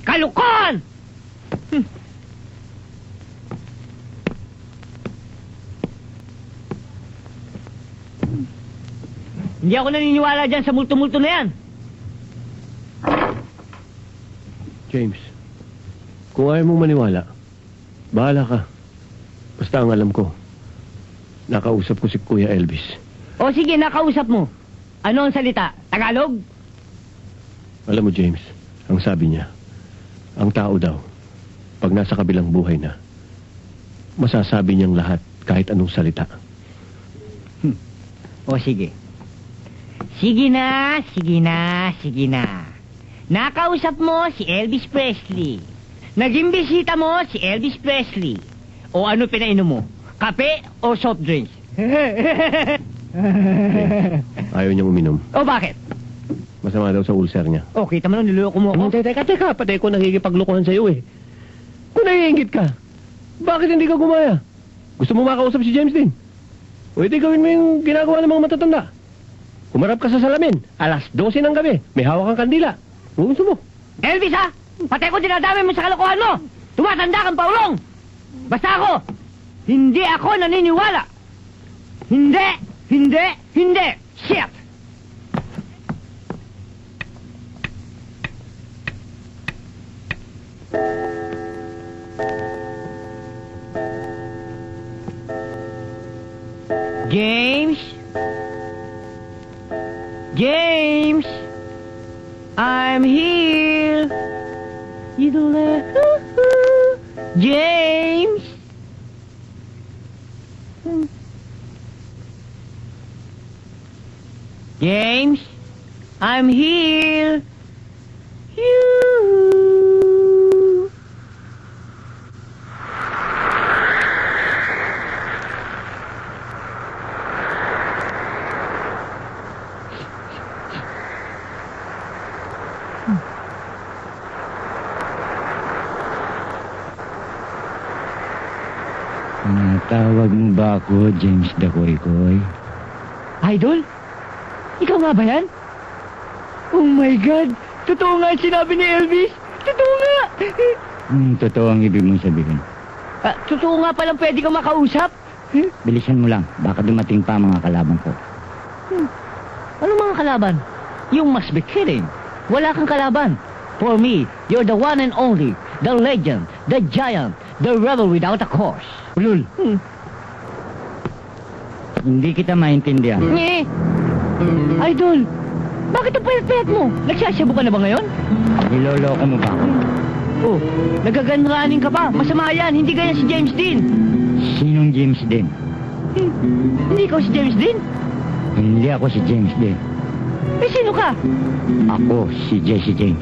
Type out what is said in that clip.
Kalukuhan! Hindi ako naniniwala dyan sa multo-multo na yan. James, kung ayaw mong maniwala, bahala ka. Basta ang alam ko, nakausap ko si Kuya Elvis. O sige, nakausap mo. Ano ang salita? Tagalog? Alam mo, James, ang sabi niya, ang tao daw, pag nasa kabilang buhay na, masasabi niyang lahat kahit anong salita. O sige. Sige na, sige na, sige na. Nakausap mo si Elvis Presley. Naging bisita mo si Elvis Presley. O ano pinainom mo? Kape o soft drinks? Ayaw niyang uminom. O bakit? Masama daw sa ulcer niya. O, kita mo nung niloloko mo ako. Teka, patay ko nakikipaglukuhan sa'yo eh. Kung naiingit ka, bakit hindi ka gumaya? Gusto mo makausap si James din? O edi gawin mo yung ginagawa ng mga matatanda. Kumarap ka sa salamin, alas 12 ng gabi, may hawak kang kandila. Kung gusto mo. Elvis ha! Patay ko dinadami mo sa kalokohan mo! Tumatanda kang paulong! Basta ako, hindi ako naniniwala! Hindi! Hindi! Hindi! Shit! James? James? I'm here! You don't let... James? James? I'm here! You... Tawag mo ba ako, James Dakoy-Koy? Idol? Ikaw nga ba yan? Oh my God! Totoo nga ang sinabi ni Elvis! Totoo nga! Totoo ang ibig mong sabihin. Totoo nga palang pwede kang makausap? Bilisan mo lang, baka dumating pa ang mga kalaban ko. Ano mga kalaban? You must be kidding. Wala kang kalaban. For me, you're the one and only, the legend, the giant, the rebel without a cause. Ulul! Hindi kita maintindihan. Idol, bakit ang payat-payat mo? Nagsasabu ka na ba ngayon? Niloloko mo ba ako? Oh, nagaganraning ka pa. Masama yan, hindi ganyan si James Dean. Sinong James Dean? Hindi ikaw si James Dean? Hindi ako si James Dean. Eh, sino ka? Ako si Jesse James.